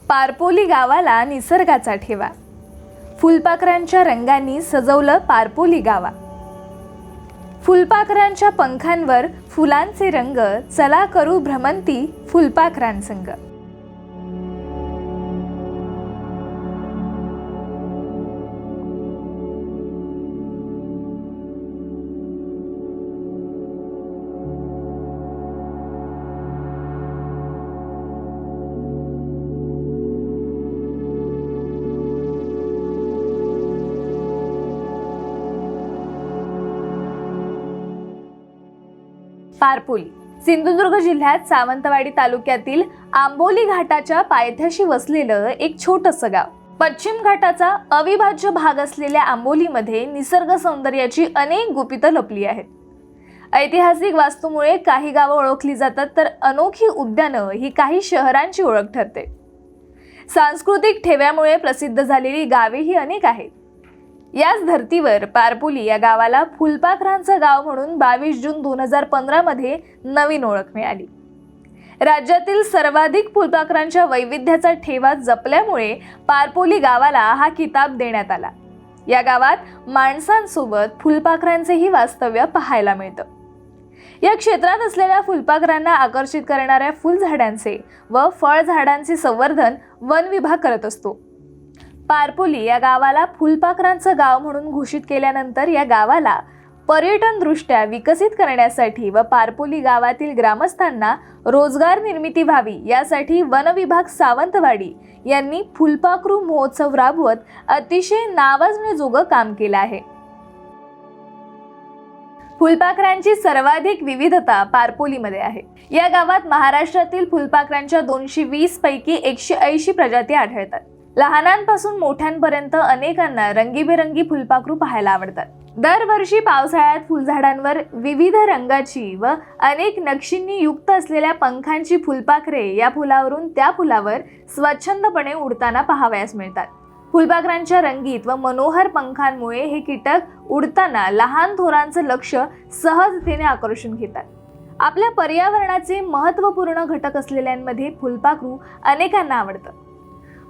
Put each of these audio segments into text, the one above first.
पारपोली गावाला निसर्गाचा ठेवा. फुलपाखरांच्या रंगांनी सजवलं पारपोली गावा. फुलपाखरांच्या पंखांवर फुलांचे रंग, चला करू भ्रमंती फुलपाखरांसंग. पारपोली सिंधुदुर्ग जिल्ह्यात सावंतवाडी तालुक्यातील आंबोली घाटाच्या पायथ्याशी वसलेलं एक छोटंसं गाव. पश्चिम घाटाचा अविभाज्य भाग असलेल्या आंबोलीमध्ये निसर्ग सौंदर्याची अनेक गुपितं लपली आहेत. ऐतिहासिक वास्तूमुळे काही गावं ओळखली जातात, तर अनोखी उद्यानं ही काही शहरांची ओळख ठरते. सांस्कृतिक ठेव्यामुळे प्रसिद्ध झालेली गावेही अनेक आहेत. याच धर्तीवर पारपोली या गावाला फुलपाखरांचं गाव म्हणून 22 जून 2015 मध्ये नवीन ओळख मिळाली. राज्यातील सर्वाधिक फुलपाखरांच्या वैविध्याचा ठेवा जपल्यामुळे पारपोली गावाला हा किताब देण्यात आला. या गावात माणसांसोबत फुलपाखरांचेही वास्तव्य पाहायला मिळतं. या क्षेत्रात असलेल्या फुलपाखरांना आकर्षित करणाऱ्या फुलझाडांचे व फळझाडांचे संवर्धन वन विभाग करत असतो. पारपोली या गावाला फुलपाखरांचं गाव म्हणून घोषित केल्यानंतर या गावाला पर्यटनदृष्ट्या विकसित करण्यासाठी व पारपोली गावातील ग्रामस्थांना रोजगार निर्मिती व्हावी यासाठी वन विभाग सावंतवाडी यांनी फुलपाखरू महोत्सव राबवत अतिशय नावाजण्याजोगं काम केलं आहे. फुलपाखरांची सर्वाधिक विविधता पारपोलीमध्ये आहे. या गावात महाराष्ट्रातील फुलपाखरांच्या 220 पैकी 180 प्रजाती आढळतात. लहानांपासून मोठ्यांपर्यंत अनेकांना रंगीबेरंगी फुलपाखरू पाहायला आवडतात. दरवर्षी पावसाळ्यात फुलझाडांवर विविध रंगाची व अनेक नक्षींनी युक्त असलेल्या पंखांची फुलपाखरे या फुलावरून त्या फुलावर स्वच्छंदपणे उडताना पाहावयास मिळतात. फुलपाखरांच्या रंगीत व मनोहर पंखांमुळे हे कीटक उडताना लहान थोरांचं लक्ष सहजतेने आकर्षून घेतात. आपल्या पर्यावरणाचे महत्त्वपूर्ण घटक असलेल्यांमध्ये फुलपाखरू अनेकांना आवडतं.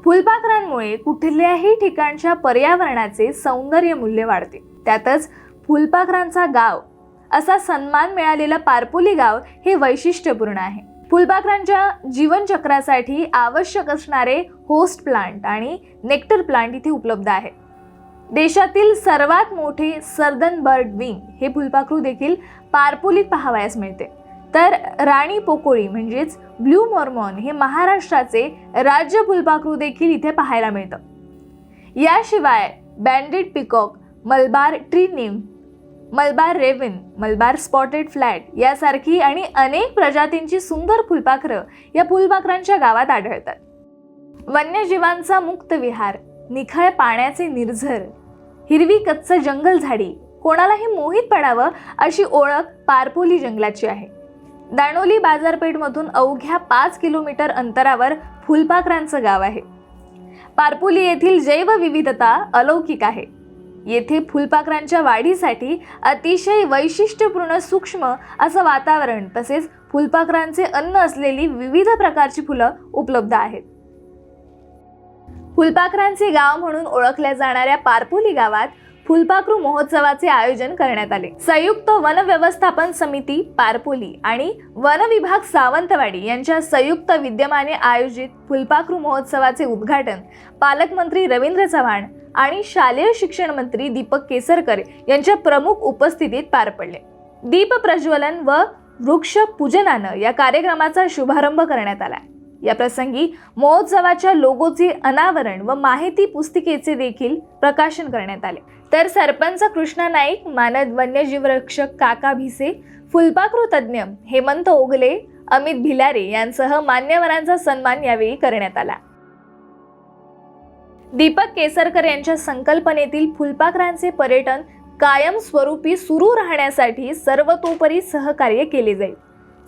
फुलपाखरांमुळे कुठल्याही ठिकाणच्या पर्यावरणाचे सौंदर्य मूल्य वाढते. त्यातच फुलपाखरांचा गाव असा सन्मान मिळालेलं पारपोली गाव हे वैशिष्ट्यपूर्ण आहे. फुलपाखरांच्या जीवनचक्रासाठी आवश्यक असणारे होस्ट प्लांट आणि नेक्टर प्लांट इथे उपलब्ध आहेत. देशातील सर्वात मोठे सर्दन बर्ड विंग हे फुलपाखरू देखील पारपोलीत पाहावयास मिळते. तर राणी पोकोळी म्हणजेच ब्लू मॉर्मॉन हे महाराष्ट्राचे राज्य फुलपाखरू देखील इथे पाहायला मिळतं. याशिवाय banded peacock, Malabar tree nymph, Malabar raven, Malabar spotted flat यासारखी आणि अनेक प्रजातींची सुंदर फुलपाखरं या फुलपाखरांच्या गावात आढळतात. वन्यजीवांचा मुक्त विहार, निखळ पाण्याचे निर्झर, हिरवी कच्च जंगल झाडी, कोणालाही मोहित पडावं अशी ओळख पारपोली जंगलाची आहे. दाणोली बाजारपेठमधून अवघ्या 5 किलोमीटर अंतरावर फुलपाखरांचं गाव आहे. पारपोली येथील जैवविविधता अलौकिक आहे. येथे फुलपाखरांच्या वाढीसाठी अतिशय वैशिष्ट्यपूर्ण सूक्ष्म असं वातावरण तसेच फुलपाखरांचे अन्न असलेली विविध प्रकारची फुलं उपलब्ध आहेत. फुलपाखरांचे गाव म्हणून ओळखल्या जाणाऱ्या पारपोली गावात फुलपाखरू महोत्सवाचे आयोजन करण्यात आले. संयुक्त वन व्यवस्थापन समिती पारपोली आणि वन विभाग सावंतवाडी यांच्या संयुक्त विद्यमाने आयोजित फुलपाखरू महोत्सवाचे उद्घाटन पालकमंत्री रवींद्र चव्हाण आणि शालेय शिक्षण मंत्री दीपक केसरकर यांच्या प्रमुख उपस्थितीत पार पडले. दीप प्रज्वलन व वृक्ष पूजनानं या कार्यक्रमाचा शुभारंभ करण्यात आला. या प्रसंगी महोत्सवाच्या लोगोचे अनावरण व माहिती पुस्तिकेचे देखील प्रकाशन करण्यात आले. तर सरपंच कृष्णा नाईक, मानद वन्यजीव रक्षक काका भिसे, फुलपाखरू तज्ज्ञ हेमंत ओगले, अमित भिलारे यांसह मान्यवरांचा सन्मान यावेळी करण्यात आला. दीपक केसरकर यांच्या संकल्पनेतील फुलपाखरांचे पर्यटन कायमस्वरूपी सुरू राहण्यासाठी सर्वतोपरी सहकार्य केले जाईल.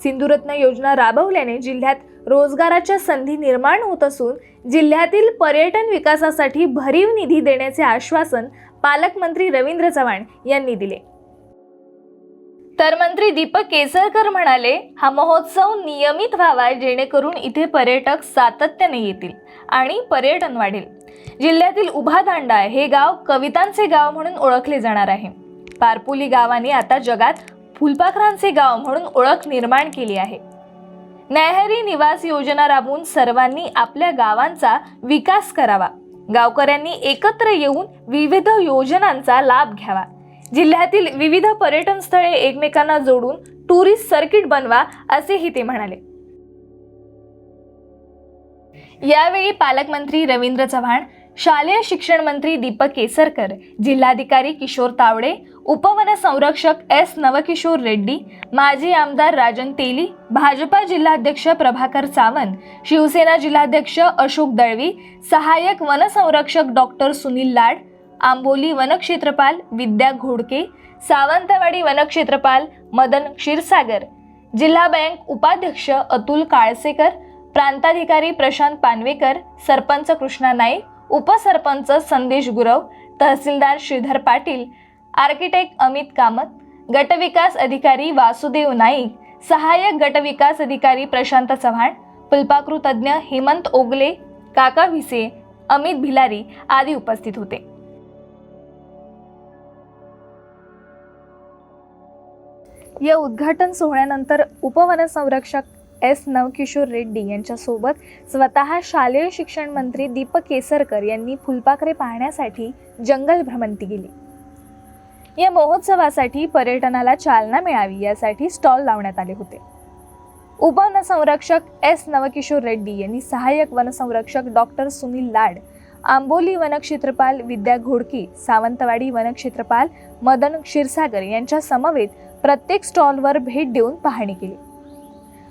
सिंधुरत्न योजना राबवल्याने जिल्ह्यात रोजगाराच्या संधी निर्माण होत असून जिल्ह्यातील पर्यटन विकासासाठी भरीव निधी देण्याचे आश्वासन पालकमंत्री रवींद्र चव्हाण यांनी दिले. तर मंत्री दीपक केसरकर म्हणाले, हा महोत्सव नियमित व्हावा जेणेकरून इथे पर्यटक सातत्याने येतील आणि पर्यटन वाढेल. जिल्ह्यातील उभा दांडा हे गाव कवितांचे गाव म्हणून ओळखले जाणार आहे. पारपोली गावाने आता जगात फुलपाखरांचे गाव म्हणून ओळख निर्माण केली आहे. नैहरी निवास योजना राबवून सर्वांनी आपल्या गावांचा विकास करावा. गावकऱ्यांनी एकत्र येऊन विविध योजनांचा लाभ घ्यावा. जिल्ह्यातील विविध पर्यटन स्थळे एकमेकांना जोडून टुरिस्ट सर्किट बनवा, असेही ते म्हणाले. यावेळी पालकमंत्री रवींद्र चव्हाण, शालेय शिक्षण मंत्री दीपक केसरकर, जिल्हाधिकारी किशोर तावडे, उपवनसंरक्षक एस नवकिशोर रेड्डी, माजी आमदार राजन तेली, भाजपा जिल्हाध्यक्ष प्रभाकर सावंत, शिवसेना जिल्हाध्यक्ष अशोक दळवी, सहाय्यक वनसंरक्षक डॉक्टर सुनील लाड, आंबोली वनक्षेत्रपाल विद्या घोडके, सावंतवाडी वनक्षेत्रपाल मदन क्षीरसागर, जिल्हा बँक उपाध्यक्ष अतुल काळसेकर, प्रांताधिकारी प्रशांत पानवेकर, सरपंच कृष्णा नाईक, उपसरपंच संदेश गुरव, तहसीलदार श्रीधर पाटील, आर्किटेक्ट अमित कामत, गटविकास अधिकारी वासुदेव नाईक, सहाय्यक गटविकास अधिकारी प्रशांत चव्हाण, फुलपाखरू तज्ज्ञ हेमंत ओगले, काका भिसे, अमित भिलारी आदी उपस्थित होते. या उद्घाटन सोहळ्यानंतर उपवनसंरक्षक एस नवकिशोर रेड्डी यांच्यासोबत स्वतः शालेय शिक्षण मंत्री दीपक केसरकर यांनी फुलपाखरे पाहण्यासाठी जंगल भ्रमंती केली. या महोत्सवासाठी पर्यटनाला चालना मिळावी यासाठी स्टॉल लावण्यात आले होते. उपवनसंरक्षक एस नवकिशोर रेड्डी यांनी सहाय्यक वनसंरक्षक डॉक्टर सुनील लाड, आंबोली वनक्षेत्रपाल विद्या घोडके, सावंतवाडी वनक्षेत्रपाल मदन क्षीरसागर यांच्या समवेत प्रत्येक स्टॉलवर भेट देऊन पाहणी केली.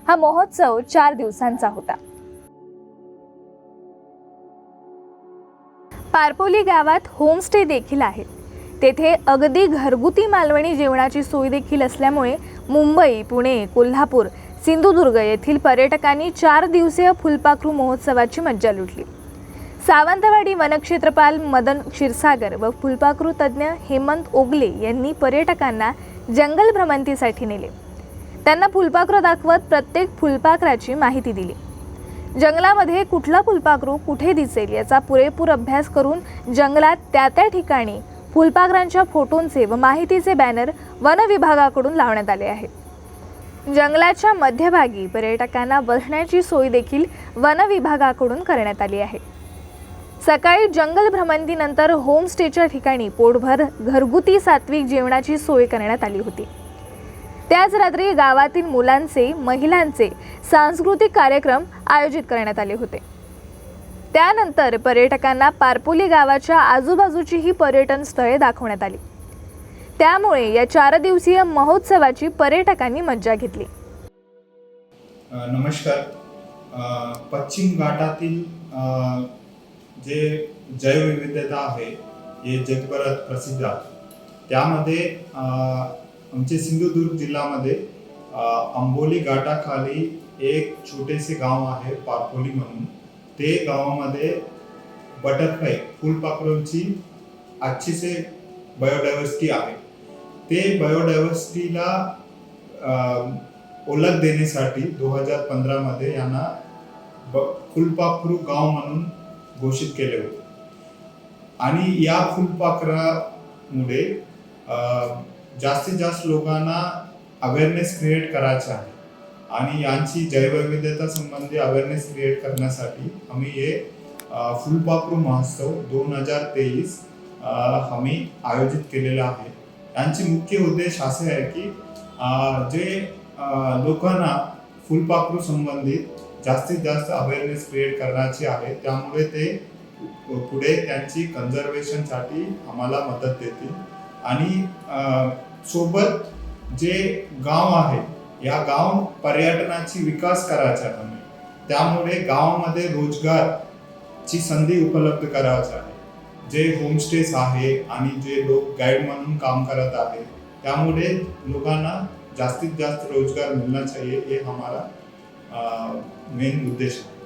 हा महोत्सव 4 दिवसांचा होता. पारपोली गावात होमस्टे देखील आहेत. तेथे अगदी घरगुती मालवणी जेवणाची सोय देखील असल्यामुळे मुंबई, पुणे, कोल्हापूर, सिंधुदुर्ग येथील पर्यटकांनी 4 दिवसीय फुलपाखरू महोत्सवाची मज्जा लुटली. सावंतवाडी वनक्षेत्रपाल मदन क्षीरसागर व फुलपाखरू तज्ज्ञ हेमंत ओगले यांनी पर्यटकांना जंगल भ्रमंतीसाठी नेले. त्यांना फुलपाखरू दाखवत प्रत्येक फुलपाखराची माहिती दिली. जंगलामध्ये कुठला फुलपाखरू कुठे दिसेल याचा पुरेपूर अभ्यास करून जंगलात त्या ठिकाणी फुलपाखरांच्या फोटोंचे व माहितीचे बॅनर वन विभागाकडून लावण्यात आले आहेत. जंगलाच्या मध्यभागी पर्यटकांना बसण्याची सोय देखील वन विभागाकडून करण्यात आली आहे. सकाळी जंगल भ्रमंतीनंतर होमस्टेच्या ठिकाणी पोटभर घरगुती सात्विक जेवणाची सोय करण्यात आली होती. त्याच रात्री गावातील मुलांचे, महिलांचे सांस्कृतिक कार्यक्रम आयोजित करण्यात आले होते. त्यानंतर पर्यटकांना पारपोली गावाच्या आजूबाजूची ही पर्यटन स्थळे दाखवण्यात आली. त्यामुळे या 4 दिवसीय महोत्सवाची पर्यटकांनी मज्जा घेतली. नमस्कार. पश्चिम घाटातील जे जैवविविधता आहे हे जगभरात प्रसिद्ध आहे. त्यामध्ये आमचे सिंधुदुर्ग जिल्ह्यामध्ये आंबोली घाटाखाली एक छोटेसे गाव आहे पारपोली म्हणून. ते गावामध्ये बटरफ्लाय फुलपाखरूंची अच्छी बायोडायव्हर्सिटी आहे. ते बायोडायव्हर्सिटीला ओळख देण्यासाठी 2015 मध्ये यांना फुलपाखरू गाव म्हणून घोषित केले होते. आणि या फुलपाखरामुळे जास्तीत जास्त लोकांना अवेअरनेस क्रिएट करायचा आहे आणि यांची जैवविविधता संबंधी अवेअरनेस क्रिएट करण्यासाठी आम्ही हे फुलपाखरू महोत्सव 2023 आम्ही आयोजित केलेला आहे. यांची मुख्य उद्देश असे आहे की जे लोकांना फुलपाखरू संबंधित जास्तीत जास्त अवेअरनेस क्रिएट करण्याची आहे. त्यामुळे ते पुढे त्यांची कन्झर्वेशनसाठी आम्हाला मदत देतील. आणि सोबत जे गाव आहे या गाव पर्यटनाची विकास करायचा आहे. त्यामुळे गावामध्ये रोजगारची संधी उपलब्ध करायची आहे. जे होमस्टेस आहे आणि जे लोक गाईड म्हणून काम करत आहे त्यामुळे लोकांना जास्तीत जास्त रोजगार मिलना चाहिए, हे हमारा मेन उद्देश आहे.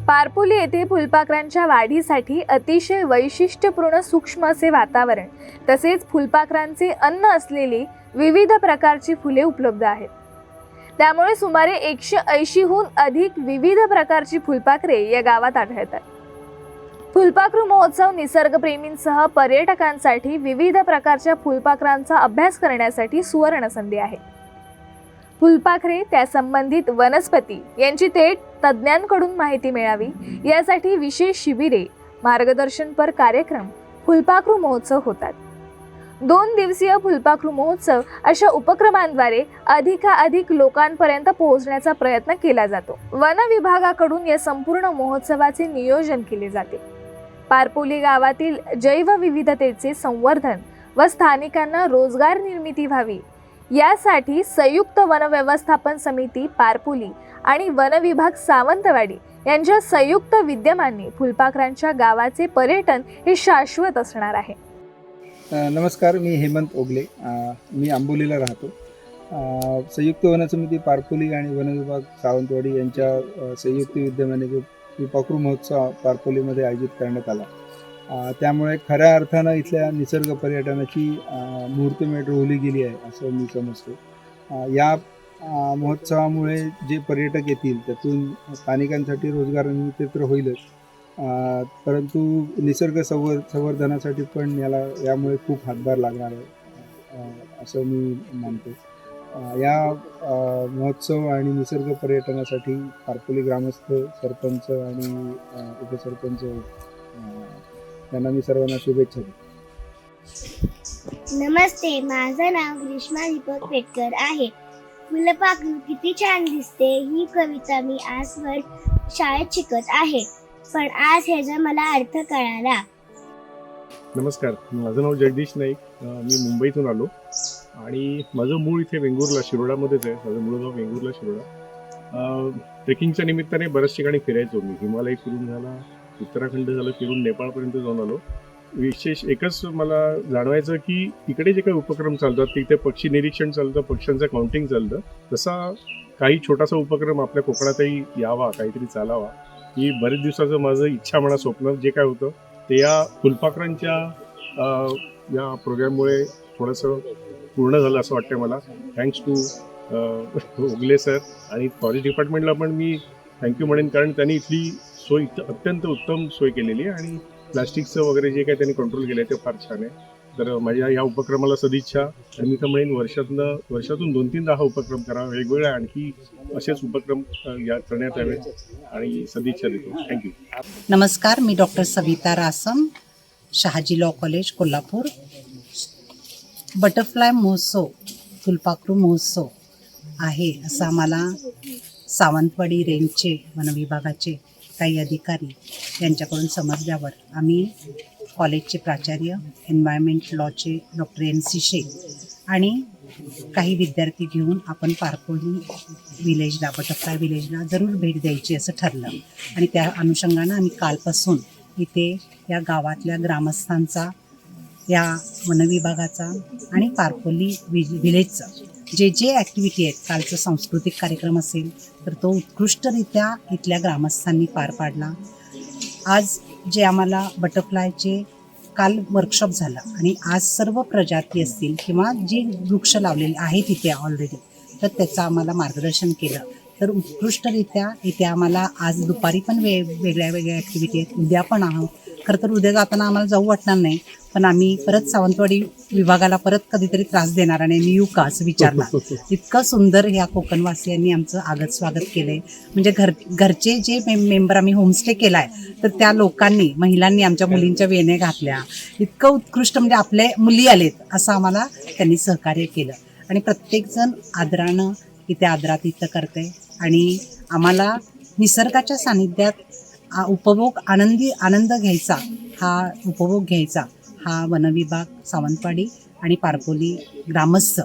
पारपोली येथे फुलपाखरांच्या वाढीसाठी अतिशय वैशिष्ट्यपूर्ण सूक्ष्म असे वातावरण तसेच फुलपाखरांचे अन्न असलेली विविध प्रकारची फुले उपलब्ध आहेत. त्यामुळे सुमारे 180हून अधिक विविध प्रकारची फुलपाखरे या गावात आढळतात. फुलपाखरू महोत्सव निसर्गप्रेमींसह पर्यटकांसाठी विविध प्रकारच्या फुलपाखरांचा अभ्यास करण्यासाठी सुवर्ण संधी आहे. फुलपाखरे त्या संबंधित वनस्पती यांची थेट तज्ज्ञांकडून माहिती मिळावी यासाठी विशेष शिबिरे, मार्गदर्शनपर कार्यक्रम, फुलपाखरू महोत्सव होतात. 2 दिवसीय फुलपाखरू महोत्सव अशा उपक्रमांद्वारे अधिकाधिक लोकांपर्यंत पोहोचण्याचा प्रयत्न केला जातो. वन विभागाकडून या संपूर्ण महोत्सवाचे नियोजन केले जाते. पारपोली गावातील जैवविविधतेचे संवर्धन व स्थानिकांना रोजगार निर्मिती व्हावी यासाठी संयुक्त वन व्यवस्थापन समिती पारपोली आणि वन विभाग सावंतवाडी यांच्या संयुक्त विद्यमाने फुलपाखरांच्या गावाचे पर्यटन हे शाश्वत असणार आहे. नमस्कार, मी हेमंत ओगले. मी आंबोलीला राहतो. संयुक्त वन समिती पारपोली आणि वन विभाग सावंतवाडी यांच्या संयुक्त विद्यमाने जो फुलपाखरू महोत्सव पारपोलीमध्ये आयोजित करण्यात आला, त्यामुळे खऱ्या अर्थानं इथल्या निसर्ग पर्यटनाची मुहूर्तमेढ रोवली गेली आहे असं मी समजतो. या महोत्सवामुळे जे पर्यटक येतील त्यातून स्थानिकांसाठी रोजगार निर्मिती तर होईलच, परंतु निसर्ग संवर्धनासाठी पण यामुळे खूप हातभार लागणार आहे असं मी मानतो. या महोत्सव आणि निसर्ग पर्यटनासाठी पारपोली ग्रामस्थ, सरपंच आणि उपसरपंच यांना मी सर्वांना शुभेच्छा देतो. नमस्ते, माझं नाव ग्रीष्मा दीपक पेटकर आहे. फुलपाखरू किती छान दिसते ही कविता मी आजवर शाळेत शिकत आहे, पण आज ह्याचा मला अर्थ कळाला. नमस्कार, माझं नाव जगदीश नाईक. मी मुंबईतून आलो आणि माझं मूळ इथे वेंगुर्ला शिरोडामध्येच आहे. माझं मूळ गाव वेंगुर्ला शिरोडा. ट्रेकिंगच्या निमित्ताने बऱ्याच ठिकाणी फिरायचो मी. हिमालय फिरून झाला, उत्तराखंड झालं, फिरून नेपाळपर्यंत जाऊन आलो. विशेष एकच मला जाणवायचं की तिकडे जे काही उपक्रम चालतात तिथे पक्षी निरीक्षण चालतं, पक्ष्यांचं काउंटिंग चालतं, तसा काही छोटासा उपक्रम आपल्या कोकणातही यावा, काहीतरी चालावा ही बरेच दिवसाचं माझं इच्छा म्हणा, स्वप्न जे काय होतं ते या फुलपाखरांच्या या प्रोग्रॅममुळे थोडंसं पूर्ण झालं असं वाटतं मला. थँक्स टू ओगले सर आणि फॉरेस्ट डिपार्टमेंटला पण मी थँक्यू म्हणेन, कारण त्यांनी इथली सोय अत्यंत उत्तम सोय केलेली आहे आणि प्लास्टिकचं वगैरे जे काही त्यांनी कंट्रोल केलं आहे ते फार छान आहे. तर माझ्या ह्या उपक्रमाला सदिच्छा. आणि मी तर म्हणेन वर्षातून 2-3 हा उपक्रम करावा, वेगवेगळ्या आणखी असेच उपक्रम करण्यात यावे आणि सदिच्छा देतो. थँक्यू. नमस्कार, मी doctor Savita Rasam, Shahaji law college Kolhapur. Butterfly महोत्सव, फुलपाखरू महोत्सव आहे असं आम्हाला सावंतवाडी रेंजचे वनविभागाचे काही अधिकारी यांच्याकडून समजल्यावर आम्ही कॉलेजचे प्राचार्य, एन्व्हायरमेंट लॉचे डॉक्टर NC शेख आणि काही विद्यार्थी घेऊन आपण पारपोली विलेजला, बटरफ्लाय विलेजला जरूर भेट द्यायची असं ठरलं. आणि त्या अनुषंगानं आम्ही कालपासून इथे या गावातल्या ग्रामस्थांचा, या वनविभागाचा आणि पारपोली विलेजचा जे ॲक्टिव्हिटी आहेत, कालचं सांस्कृतिक कार्यक्रम असेल तर तो उत्कृष्टरित्या इथल्या ग्रामस्थांनी पार पाडला. आज जे आम्हाला बटरफ्लायचे काल वर्कशॉप झाला आणि आज सर्व प्रजाती असतील किंवा जे वृक्ष लावलेले आहेत इथे ऑलरेडी, तर त्याचं आम्हाला मार्गदर्शन केलं. तर उत्कृष्टरित्या इथे आम्हाला आज दुपारी पण वेगळ्या ॲक्टिव्हिटी आहेत, उद्या पण आहोत. खरं तर उद्या जाताना आम्हाला जाऊ वाटणार नाही, पण आम्ही परत सावंतवाडी विभागाला परत कधीतरी त्रास देणार आणि मी येऊ का असं विचारणार. इतकं सुंदर ह्या कोकणवासियांनी आमचं आगत स्वागत केलं आहे. म्हणजे घरचे जे मेंबर आम्ही होमस्टे केला आहे तर त्या लोकांनी, महिलांनी आमच्या मुलींच्या वेण्या घातल्या. इतकं उत्कृष्ट, म्हणजे आपले मुली आलेत असं आम्हाला त्यांनी सहकार्य केलं. आणि प्रत्येकजण आदरानं इथे आदरातिथ्य करते आणि आम्हाला निसर्गाच्या सानिध्यात आनंद घ्यायचा, उपभोग घ्यायचा हा वनविभाग, सावंतवाडी आणि पारपोली ग्रामस्थ,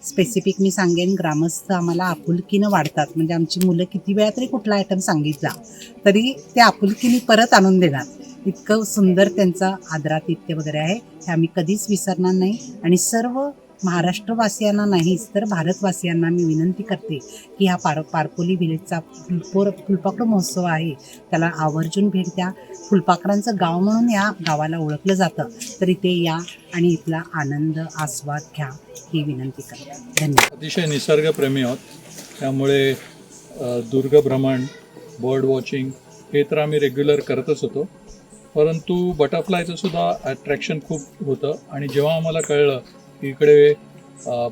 स्पेसिफिक मी सांगेन ग्रामस्थ आम्हाला आपुलकीनं वाढतात. म्हणजे आमची मुलं किती वेळा तरी कुठला आयटम सांगितला तरी ते आपुलकीने परत आणून देणार. इतकं सुंदर त्यांचं आदरातिथ्य वगैरे आहे, हे आम्ही कधीच विसरणार नाही. आणि सर्व महाराष्ट्रवासियांना नाहीच तर भारतवासियांना मी विनंती करते की हा पारपोली व्हिलेजचा फुलपाखरू महोत्सव आहे, त्याला आवर्जून भेट द्या. फुलपाखरांचं गाव म्हणून या गावाला ओळखलं जातं, तर इथे या आणि इथला आनंद आस्वाद घ्या ही विनंती करते. धन्यवाद. अतिशय निसर्गप्रेमी आहोत, त्यामुळे दुर्गभ्रमण, बर्ड वॉचिंग हे तर आम्ही रेग्युलर करतच होतो, परंतु बटरफ्लायचं सुद्धा अट्रॅक्शन खूप होतं. आणि जेव्हा आम्हाला कळलं की इकडे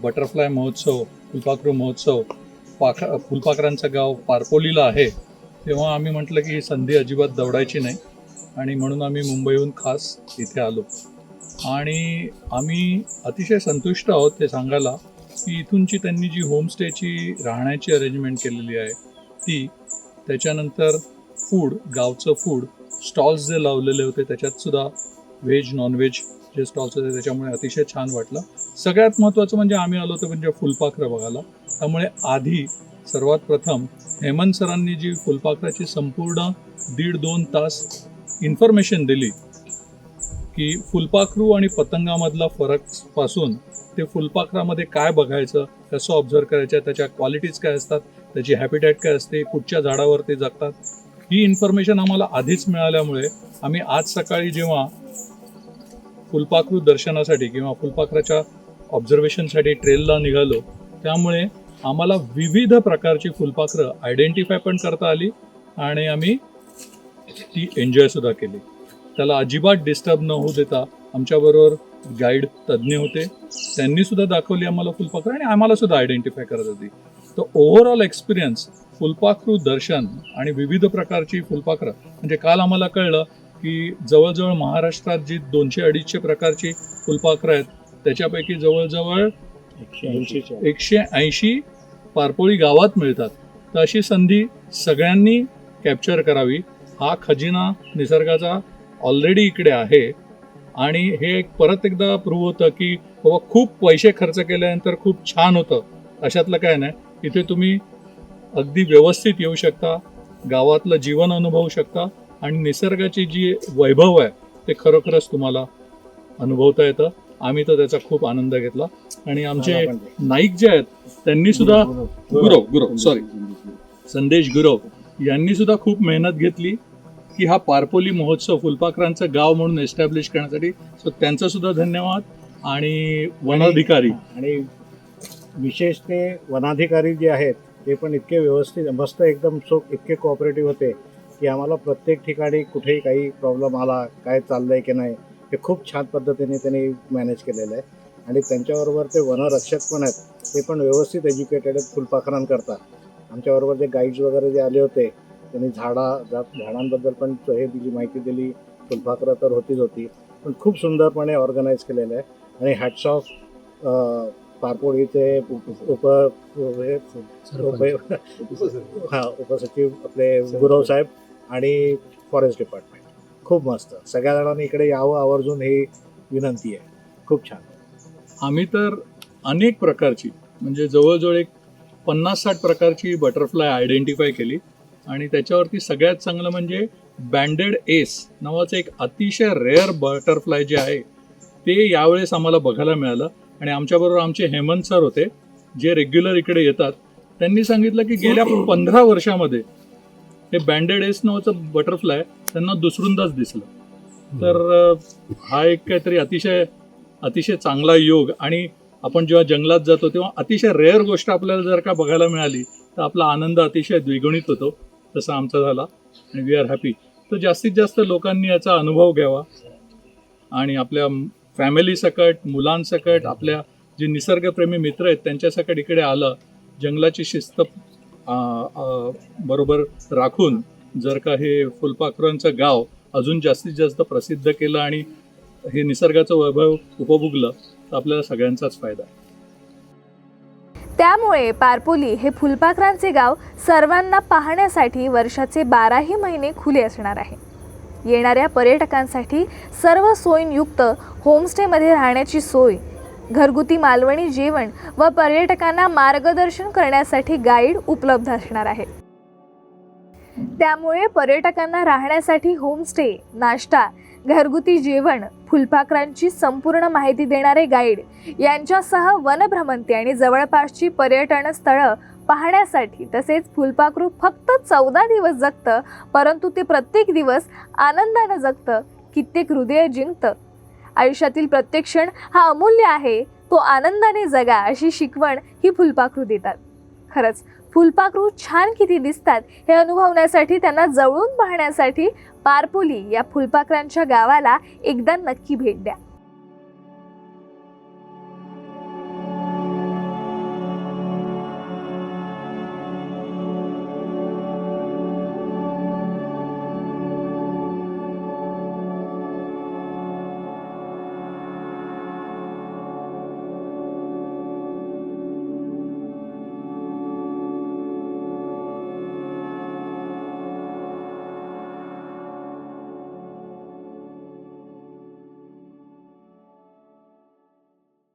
बटरफ्लाय महोत्सव, फुलपाखरू महोत्सव फुलपाखरांचं गाव पारपोलीला आहे, तेव्हा आम्ही म्हटलं की ही संधी अजिबात दवडायची नाही, आणि म्हणून आम्ही मुंबईहून खास इथे आलो. आणि आम्ही अतिशय संतुष्ट आहोत ते सांगायला की इथूनची त्यांनी जी होमस्टेची राहण्याची अरेंजमेंट केलेली आहे ती, त्याच्यानंतर फूड, गावचं फूड, स्टॉल्स जे लावलेले होते त्याच्यातसुद्धा व्हेज नॉनव्हेज जे स्टॉल्स होते त्याच्यामुळे अतिशय छान वाटलं. सगळ्यात महत्त्वाचं म्हणजे आम्ही आलो होतो म्हणजे फुलपाखरं बघायला, त्यामुळे आधी सर्वात प्रथम हेमंत सरांनी जी फुलपाखराची संपूर्ण 1.5-2 तास इन्फॉर्मेशन दिली की फुलपाखरू आणि पतंगामधला फरक पासून ते फुलपाखरामध्ये काय बघायचं, कसं ऑब्झर्व करायचं, त्याच्या क्वालिटीज काय असतात, त्याची हॅबिटॅट काय असते, कुठच्या झाडावर ते जगतात, ही इन्फॉर्मेशन आम्हाला आधीच मिळाल्यामुळे आम्ही आज सकाळी जेव्हा फुलपाखरू दर्शनासाठी किंवा फुलपाखराच्या ऑब्झर्वेशनसाठी ट्रेलला निघालो, त्यामुळे आम्हाला विविध प्रकारची फुलपाखरं आयडेंटिफाय पण करता आली आणि आम्ही ती एन्जॉयसुद्धा केली. त्याला अजिबात डिस्टर्ब न होऊ देता आमच्याबरोबर गाईड तज्ज्ञ होते, त्यांनीसुद्धा दाखवली आम्हाला फुलपाखरं आणि आम्हालासुद्धा आयडेंटिफाय करत होती. तर ओव्हरऑल एक्सपिरियन्स फुलपाखरू दर्शन आणि विविध प्रकारची फुलपाखरं, म्हणजे काल आम्हाला कळलं की जवळजवळ महाराष्ट्रात जी 200-250 प्रकारची फुलपाखरं आहेत त्याच्यापैकी जवळजवळ 180 पारपोळी गावात मिळतात. तर अशी संधी सगळ्यांनी कॅप्चर करावी. हा खजिना निसर्गाचा ऑलरेडी इकडे आहे आणि हे परत एकदा प्रूव्ह होतं की बाबा खूप पैसे खर्च केल्यानंतर खूप छान होतं अशातलं काय नाही. इथे तुम्ही अगदी व्यवस्थित येऊ शकता, गावातलं जीवन अनुभवू शकता आणि निसर्गाची जी वैभव आहे ते खरोखरच तुम्हाला अनुभवता येतं. आम्ही तर त्याचा खूप आनंद घेतला आणि आमचे नाईक जे आहेत त्यांनी सुद्धा संदेश गुरव यांनी सुद्धा खूप मेहनत घेतली की हा पारपोली महोत्सव फुलपाखरांचं गाव म्हणून एस्टॅब्लिश करण्यासाठी. सो त्यांचा सुद्धा धन्यवाद. आणि वनाधिकारी आणि विशेष ते वनाधिकारी जे आहेत ते पण इतके व्यवस्थित मस्त एकदम इतके कोऑपरेटिव्ह होते की आम्हाला प्रत्येक ठिकाणी कुठेही काही प्रॉब्लेम आला, काय चाललंय की नाही, हे खूप छान पद्धतीने त्यांनी मॅनेज केलेलं आहे. आणि त्यांच्याबरोबर ते वनरक्षक पण आहेत, ते पण व्यवस्थित एज्युकेटेड आहेत फुलपाखरांकरता. आमच्याबरोबर जे गाईड्स वगैरे जे आले होते त्यांनी झाडांबद्दल पण हे दिली, माहिती दिली. फुलपाखरं तर होती पण खूप सुंदरपणे ऑर्गनाईज केलेलं आहे. आणि हॅट्स ऑफ पारपोळीचे उपसचिव आपले गुरव साहेब आणि फॉरेस्ट डिपार्टमेंट, खूप मस्त. सगळ्या जणांनी इकडे यावं आवर्जून ही विनंती आहे. खूप छान. आम्ही तर अनेक प्रकारची म्हणजे जवळजवळ एक 50-60 प्रकारची बटरफ्लाय आयडेंटिफाय केली आणि त्याच्यावरती सगळ्यात चांगलं म्हणजे बँडेड एस नावाचं एक अतिशय रेअर बटरफ्लाय जे आहे ते यावेळेस आम्हाला बघायला मिळालं. आणि आमच्याबरोबर आमचे हेमंत सर होते जे रेग्युलर इकडे येतात. त्यांनी सांगितलं की गेल्या 15 वर्षामध्ये हे बँडेड एस नावाचं बटरफ्लाय त्यांना दुसरूनदाच दिसलं. तर हा एक काहीतरी अतिशय चांगला योग. आणि आपण जेव्हा जंगलात जातो तेव्हा अतिशय रेअर गोष्ट आपल्याला जर का बघायला मिळाली तर आपला आनंद अतिशय द्विगुणित होतो. तसा आमचा झाला आणि वी आर हॅपी. तर जास्तीत जास्त लोकांनी याचा अनुभव घ्यावा आणि आपल्या फॅमिलीसकट, मुलांसकट, आपल्या जे निसर्गप्रेमी मित्र आहेत त्यांच्यासकट इकडे आलं, जंगलाची शिस्त बरोबर राखून जर का हे फुलपाखरांचं गाव अजून जास्तीत जास्त प्रसिद्ध केलं आणि हे निसर्गाचं वैभव उपभोगलं तर आपल्याला सगळ्यांचाच फायदा आहे. त्यामुळे पारपोली हे फुलपाखरांचे गाव सर्वांना पाहण्यासाठी वर्षाचे 12ही महिने खुले असणार आहे. येणाऱ्या पर्यटकांसाठी सर्व सोयींयुक्त होमस्टेमध्ये राहण्याची सोय, घरगुती मालवणी जेवण व पर्यटकांना मार्गदर्शन करण्यासाठी गाईड उपलब्ध असणार आहेत. त्यामुळे पर्यटकांना राहण्यासाठी होमस्टे, नाश्ता, घरगुती जेवण, फुलपाखरांची संपूर्ण माहिती देणारे गाईड यांच्यासह वनभ्रमंती आणि जवळपासची पर्यटन स्थळं पाहण्यासाठी तसेच फुलपाखरू फक्त 14 दिवस जगतं, परंतु ते प्रत्येक दिवस आनंदानं जगतं, कित्येक हृदय जिंकतं. आयुष्यातील प्रत्येक क्षण हा अमूल्य आहे, तो आनंदाने जगा अशी शिकवण ही फुलपाखरू देतात. खरंच फुलपाखरू छान किती दिसतात हे अनुभवण्यासाठी, त्यांना जवळून पाहण्यासाठी पारपोली या फुलपाखरांच्या गावाला एकदा नक्की भेट द्या.